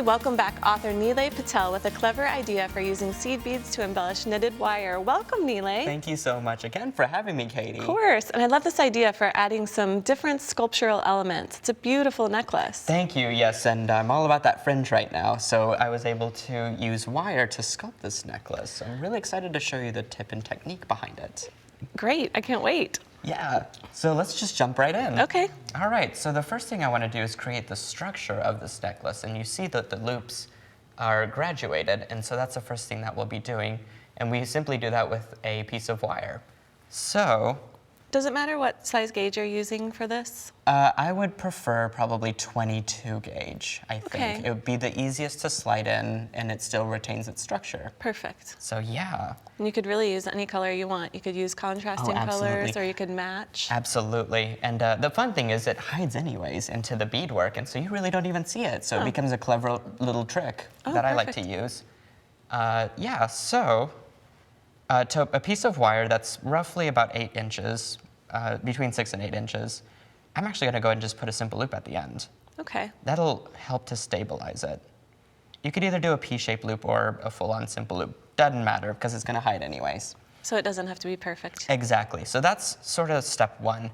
we welcome back author Nealay Patel with a clever idea for using seed beads to embellish knitted wire. Welcome, Nealay. Thank you so much again for having me, Katie. Of course, and I love this idea for adding some different sculptural elements. It's a beautiful necklace. Thank you, yes, and I'm all about that fringe right now, so I was able to use wire to sculpt this necklace. I'm really excited to show you the tip and technique behind it. Great, I can't wait. Yeah, so let's just jump right in. Okay. All right, so the first thing I want to do is create the structure of this necklace, and you see that the loops are graduated, and so that's the first thing that we'll be doing, and we simply do that with a piece of wire. So, does it matter what size gauge you're using for this? I would prefer probably 22 gauge, I think. Okay. It would be the easiest to slide in, and it still retains its structure. Perfect. So yeah. And you could really use any color you want. You could use contrasting colors, or you could match. Absolutely. And the fun thing is it hides anyways into the beadwork, and so you really don't even see it. So it becomes a clever little trick that I like to use. Yeah, so to a piece of wire that's roughly about 8 inches, between 6 and 8 inches, I'm actually going to go ahead and just put a simple loop at the end. Okay. That'll help to stabilize it. You could either do a P-shaped loop or a full-on simple loop. Doesn't matter, because it's going to hide anyways. So it doesn't have to be perfect. Exactly. So that's sort of step one.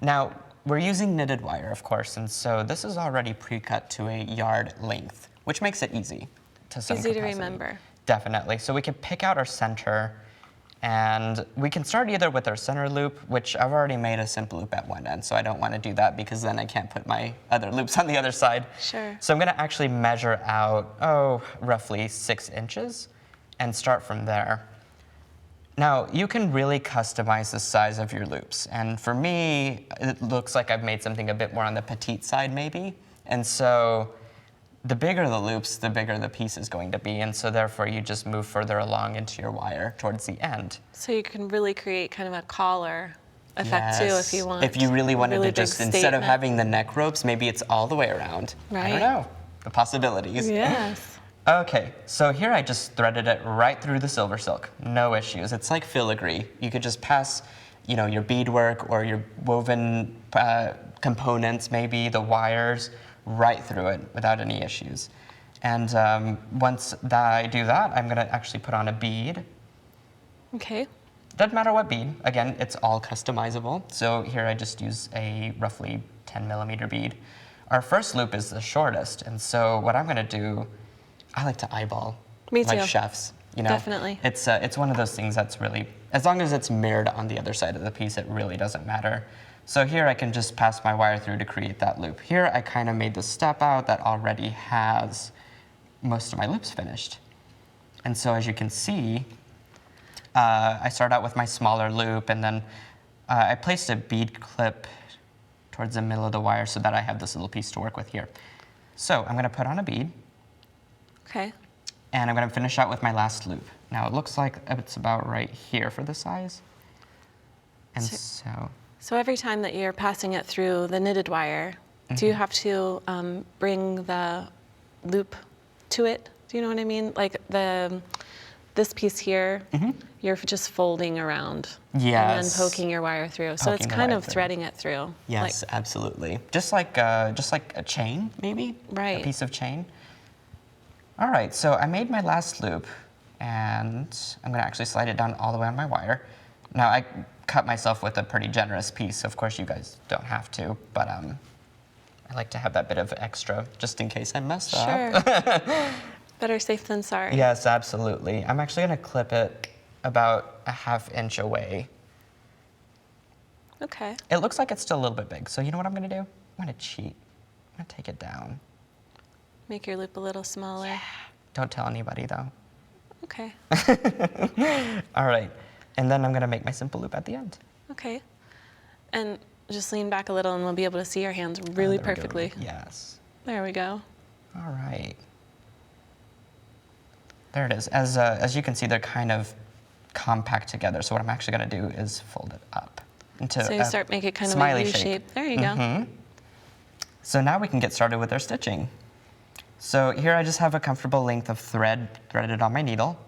Now, we're using knitted wire, of course, and so this is already pre-cut to a yard length, which makes it easy to some Easy to capacity. remember. Definitely. So we can pick out our center, and we can start either with our center loop, which I've already made a simple loop at one end, so I don't want to do that because then I can't put my other loops on the other side. Sure. So I'm going to actually measure out, roughly 6 inches and start from there. Now, you can really customize the size of your loops, and for me, it looks like I've made something a bit more on the petite side maybe, and so the bigger the loops, the bigger the piece is going to be, and so therefore you just move further along into your wire towards the end. So you can really create kind of a collar effect too if you want. If you really wanted to just, instead of statement. having the neck ropes, maybe it's all the way around. Right. I don't know, the possibilities. Yes. Okay, so here I just threaded it right through the silver silk, no issues. It's like filigree. You could just pass, your beadwork or your woven components, maybe the wires, right through it without any issues. And once I do that, I'm gonna actually put on a bead. Okay. Doesn't matter what bead, again, it's all customizable. So here I just use a roughly 10 millimeter bead. Our first loop is the shortest, and so what I'm gonna do, I like to eyeball. Me too. Like chefs, Definitely. It's one of those things that's really, as long as it's mirrored on the other side of the piece, it really doesn't matter. So here I can just pass my wire through to create that loop. Here I kind of made the step out that already has most of my loops finished. And so as you can see, I start out with my smaller loop, and then I placed a bead clip towards the middle of the wire so that I have this little piece to work with here. So I'm gonna put on a bead. Okay. And I'm gonna finish out with my last loop. Now it looks like it's about right here for the size. And So every time that you're passing it through the knitted wire, do you have to bring the loop to it? Do you know what I mean? Like this piece here, you're just folding around. Yes. And then poking your wire through. So it's kind of threading it through. Yes, absolutely. Just like a chain, maybe? Right. A piece of chain. All right, so I made my last loop, and I'm gonna actually slide it down all the way on my wire. Now I cut myself with a pretty generous piece. Of course, you guys don't have to, but I like to have that bit of extra just in case I mess up. Sure. Better safe than sorry. Yes, absolutely. I'm actually gonna clip it about a ½ inch away. Okay. It looks like it's still a little bit big, so you know what I'm gonna do? I'm gonna cheat. I'm gonna take it down. Make your loop a little smaller. Yeah. Don't tell anybody though. Okay. All right, and then I'm gonna make my simple loop at the end. Okay. And just lean back a little and we'll be able to see your hands really perfectly. Yes. There we go. All right. There it is. As you can see, they're kind of compact together. So what I'm actually gonna do is fold it up into so you start making kind of smiley a U shape. There you go. So now we can get started with our stitching. So here I just have a comfortable length of thread threaded on my needle,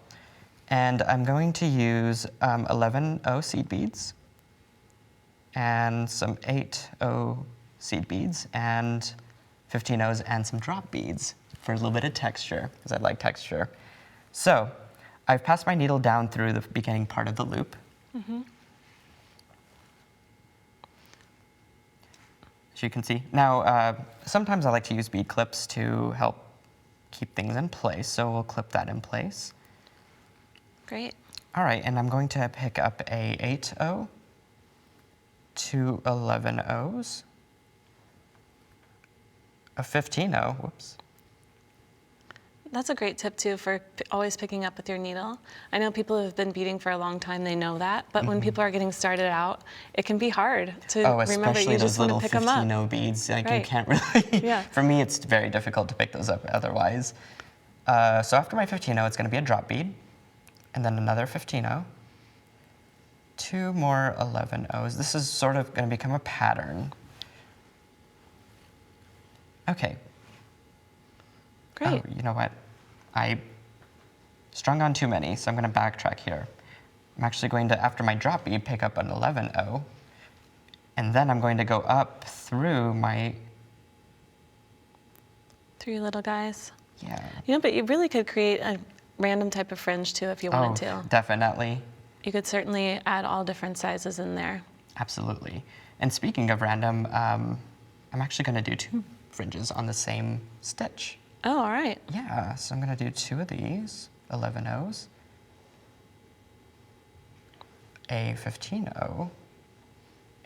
and I'm going to use 11O seed beads and some 8O seed beads and 15 O's and some drop beads for a little bit of texture, because I like texture. So I've passed my needle down through the beginning part of the loop. As you can see. Now, sometimes I like to use bead clips to help keep things in place, so we'll clip that in place. Great. All right, and I'm going to pick up a 8-0, 2 11-0s, a 15-0, whoops. That's a great tip too for always picking up with your needle. I know people who have been beading for a long time, they know that, but when people are getting started out, it can be hard to remember Especially you those just want to little pick them up. 15-0 beads, like you Right. can't really, Yeah. for me it's very difficult to pick those up otherwise. So after my 15-0, it's gonna be a drop bead, and then another 15-0, 2 more 11-0s. This is sort of gonna become a pattern. Okay. Great. Oh, you know what? I strung on too many, so I'm going to backtrack here. I'm actually going to, after my drop bead, pick up an 11-0, and then I'm going to go up through my, 3 little guys. yeah. You know, but you really could create a random type of fringe too if you wanted to. Definitely. You could certainly add all different sizes in there. Absolutely. And speaking of random, I'm actually going to do 2 fringes on the same stitch. Oh, all right. Yeah, so I'm going to do 2 of these 11-0s, a 15-0,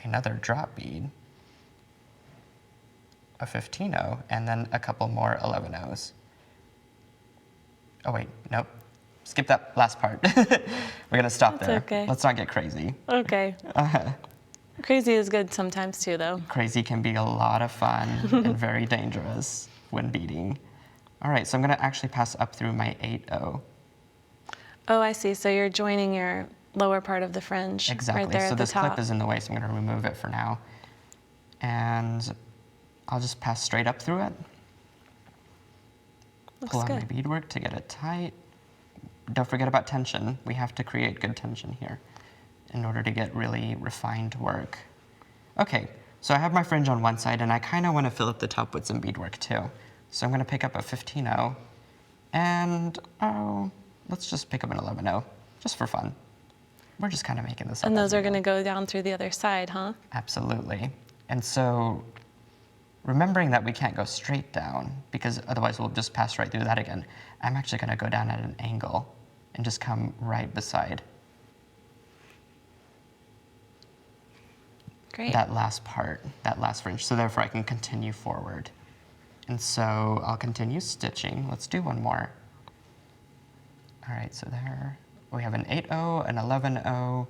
another drop bead, a 15-0, and then a couple more 11-0s. Oh wait, nope. Skip that last part. We're going to stop That's there. okay. Let's not get crazy. Okay. Crazy is good sometimes too, though. Crazy can be a lot of fun and very dangerous when beading. All right, so I'm going to actually pass up through my 8-0. Oh, I see. So you're joining your lower part of the fringe Exactly. right there So at the this top. clip is in the way, so I'm going to remove it for now. And I'll just pass straight up through it. Looks Pull on my good. beadwork to get it tight. Don't forget about tension. We have to create good tension here in order to get really refined work. Okay, so I have my fringe on one side, and I kind of want to fill up the top with some beadwork too. So I'm going to pick up a 15-0, and let's just pick up an 11-0, just for fun. We're just kind of making this up. And as those we are go. going to go down through the other side, huh? Absolutely. And so remembering that we can't go straight down, because otherwise we'll just pass right through that again, I'm actually going to go down at an angle and just come right beside Great. that last part, that last fringe. So therefore I can continue forward. And so I'll continue stitching. Let's do one more. All right, so there we have an 8-0, an 11-0.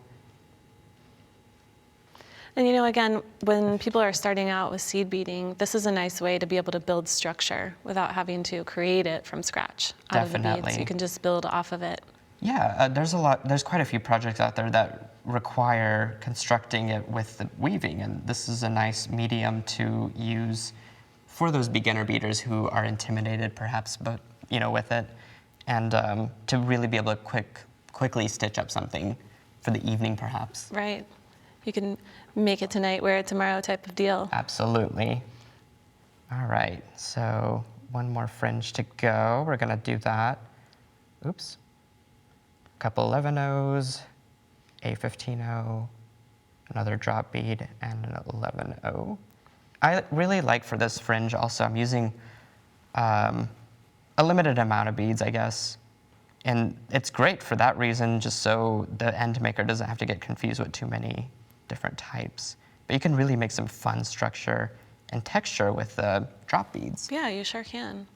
And you know, again, when people are starting out with seed beading, this is a nice way to be able to build structure without having to create it from scratch out of the Definitely. beads. You can just build off of it. Yeah, there's quite a few projects out there that require constructing it with the weaving, and this is a nice medium to use for those beginner beaders who are intimidated perhaps, but with it, and to really be able to quickly stitch up something for the evening perhaps. Right. You can make it tonight, wear it tomorrow type of deal. Absolutely. All right, so one more fringe to go. We're gonna do that. Oops. A couple 11-0s, a 15-0, another drop bead, and an 11-0. I really like for this fringe also, I'm using a limited amount of beads, I guess. And it's great for that reason, just so the end maker doesn't have to get confused with too many different types. But you can really make some fun structure and texture with the drop beads. Yeah, you sure can.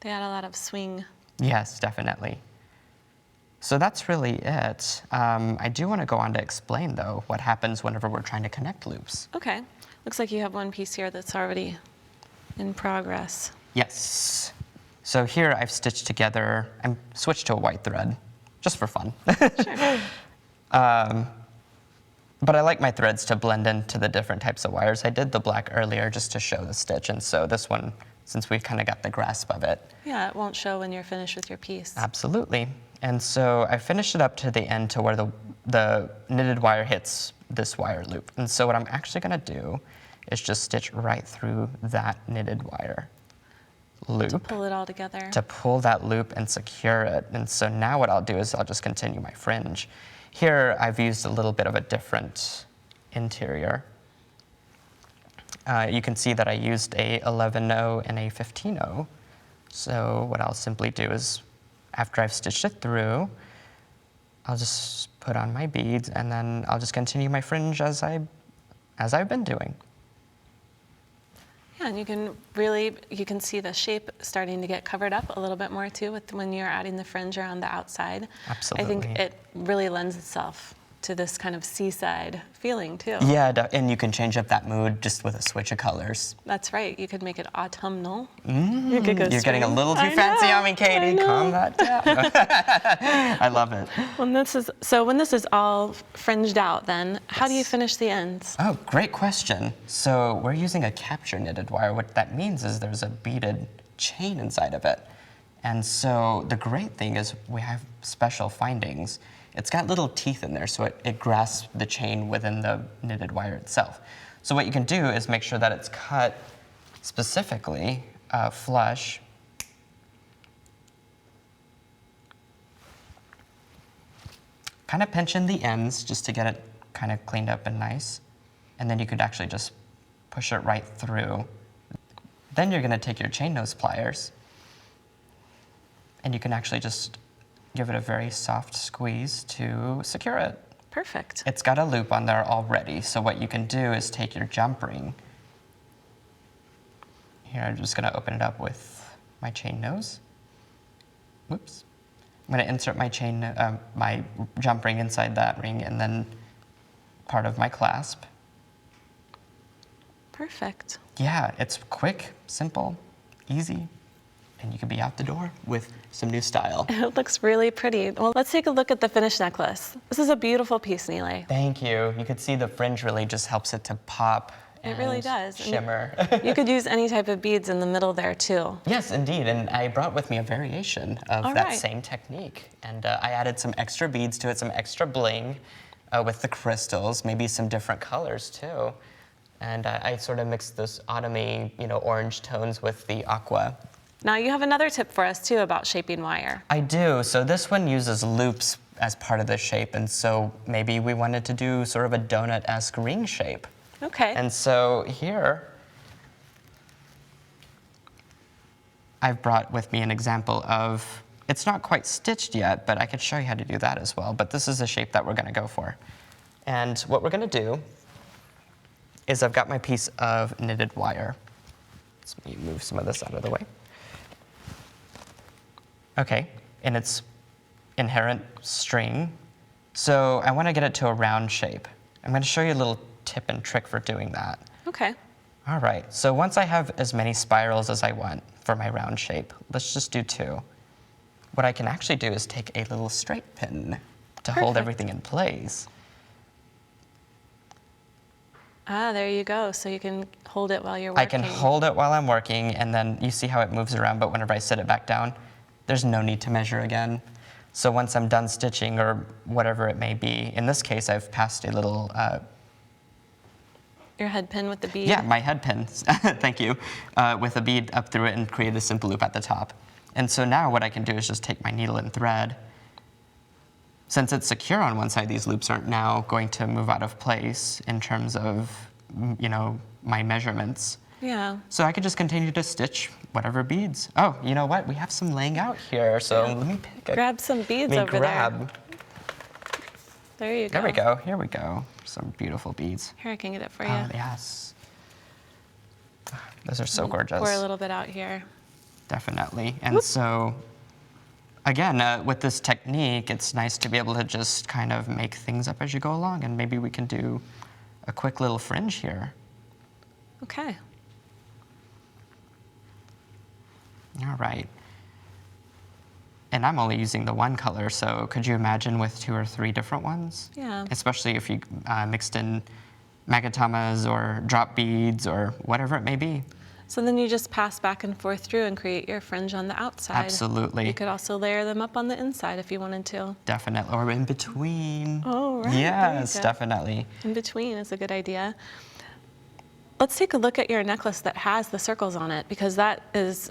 They add a lot of swing. Yes, definitely. So that's really it. I do want to go on to explain, though, what happens whenever we're trying to connect loops. Okay. Looks like you have one piece here that's already in progress. Yes. So here I've stitched together, I'm switched to a white thread, just for fun. Sure. But I like my threads to blend into the different types of wires. I did the black earlier just to show the stitch, and so this one, since we've kind of got the grasp of it. Yeah, it won't show when you're finished with your piece. Absolutely. And so I finished it up to the end to where the knitted wire hits this wire loop. And so what I'm actually gonna do is just stitch right through that knitted wire. loop Pull it all together. to pull that loop and secure it. And so now what I'll do is I'll just continue my fringe. Here I've used a little bit of a different interior. You can see that I used a 11-0 and a 15-0. So what I'll simply do is, after I've stitched it through, I'll just put on my beads, and then I'll just continue my fringe as I've been doing. Yeah, and you can see the shape starting to get covered up a little bit more too when you're adding the fringe around the outside. Absolutely. I think it really lends itself to this kind of seaside feeling too. Yeah, and you can change up that mood just with a switch of colors. That's right. You could make it autumnal. You're getting a little too fancy on me, Katie. Calm that down. I love it. When this is all fringed out, then how do you finish the ends? Oh, great question. So we're using a capture knitted wire. What that means is there's a beaded chain inside of it. And so the great thing is we have special findings. It's got little teeth in there, so it grasps the chain within the knitted wire itself. So what you can do is make sure that it's cut specifically flush. Kind of pinch in the ends just to get it kind of cleaned up and nice. And then you could actually just push it right through. Then you're gonna take your chain nose pliers and you can actually just give it a very soft squeeze to secure it. Perfect. It's got a loop on there already, so what you can do is take your jump ring. Here, I'm just gonna open it up with my chain nose. Whoops. I'm gonna insert my my jump ring inside that ring and then part of my clasp. Perfect. Yeah, it's quick, simple, easy, and you can be out the door with some new style. It looks really pretty. Well, let's take a look at the finished necklace. This is a beautiful piece, Nealay. Thank you. You could see the fringe really just helps it to pop It and really does. shimmer. You could use any type of beads in the middle there too. Yes, indeed, and I brought with me a variation of All that right. same technique. And I added some extra beads to it, some extra bling with the crystals, maybe some different colors too. And I sort of mixed those autumny, orange tones with the aqua. Now you have another tip for us too about shaping wire. I do. So this one uses loops as part of the shape, and so maybe we wanted to do sort of a donut-esque ring shape. Okay. And so here, I've brought with me an example of, it's not quite stitched yet, but I could show you how to do that as well. But this is a shape that we're gonna go for. And what we're gonna do is I've got my piece of knitted wire. Let me move some of this out of the way. Okay, and it's inherent string. So I wanna get it to a round shape. I'm gonna show you a little tip and trick for doing that. Okay. All right, so once I have as many spirals as I want for my round shape, let's just do 2. What I can actually do is take a little straight pin to hold Perfect. everything in place. Ah, there you go. So you can hold it while you're working. I can hold it while I'm working, and then you see how it moves around, but whenever I set it back down, there's no need to measure again. So once I'm done stitching or whatever it may be, in this case, I've passed a little Your head pin with the bead? yeah, my head pin, thank you, with a bead up through it and create a simple loop at the top. And so now what I can do is just take my needle and thread. Since it's secure on one side, these loops aren't now going to move out of place in terms of, my measurements. Yeah. So I could just continue to stitch whatever beads. Oh, you know what? We have some laying out here, so let me pick Grab some beads let me over grab. there. There you go. There we go. Here we go. Some beautiful beads. Here, I can get it for you. Oh, yes. Those are so gorgeous. Pour a little bit out here. Definitely. And so, again, with this technique, it's nice to be able to just kind of make things up as you go along, and maybe we can do a quick little fringe here. Okay. All right. And I'm only using the one color, so could you imagine with 2 or 3 different ones? Yeah. Especially if you mixed in magatamas or drop beads or whatever it may be. So then you just pass back and forth through and create your fringe on the outside. Absolutely. You could also layer them up on the inside if you wanted to. Definitely, or in between. Oh, right. There you Yes, go. definitely. In between is a good idea. Let's take a look at your necklace that has the circles on it, because that is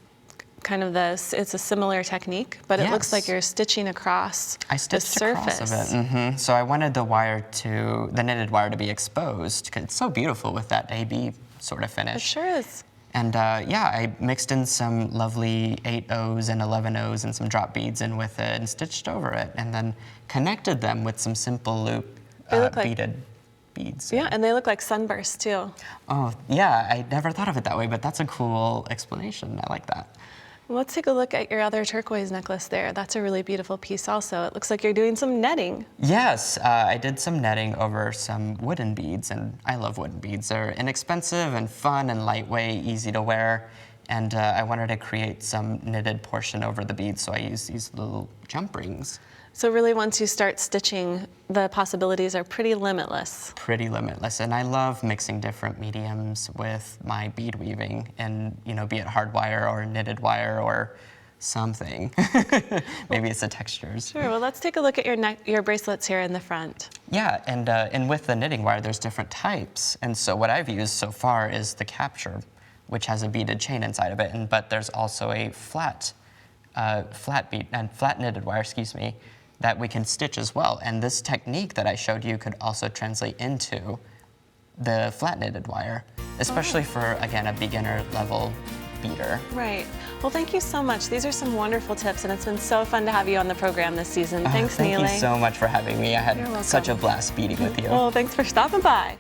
kind of it's a similar technique, but it looks like Yes. you're stitching across I the stitched surface. across of it. So I wanted the knitted wire to be exposed, because it's so beautiful with that AB sort of It finish. sure is. And yeah, I mixed in some lovely 8 O's and 11 O's and some drop beads in with it and stitched over it, and then connected them with some simple loop They look like- beaded beads. Yeah, and they look like sunbursts too. Oh, yeah, I never thought of it that way, but that's a cool explanation. I like that. Let's take a look at your other turquoise necklace there. That's a really beautiful piece also. It looks like you're doing some netting. Yes, I did some netting over some wooden beads, and I love wooden beads. They're inexpensive and fun and lightweight, easy to wear, and I wanted to create some knitted portion over the beads, so I used these little jump rings. So really, once you start stitching, the possibilities are pretty limitless. Pretty limitless, and I love mixing different mediums with my bead weaving, and be it hard wire or knitted wire or something. Maybe it's the textures. Sure, well, let's take a look at your bracelets here in the front. Yeah, and with the knitting wire, there's different types, and so what I've used so far is the capture, which has a beaded chain inside of it, but there's also a flat knitted wire, that we can stitch as well. And this technique that I showed you could also translate into the flat knitted wire, especially for, again, a beginner level beader. Right. Well, thank you so much. These are some wonderful tips, and it's been so fun to have you on the program this season. Thanks, Thank Nealay. you so much for having me. I You're had welcome. such a blast beading with you. Well, thanks for stopping by.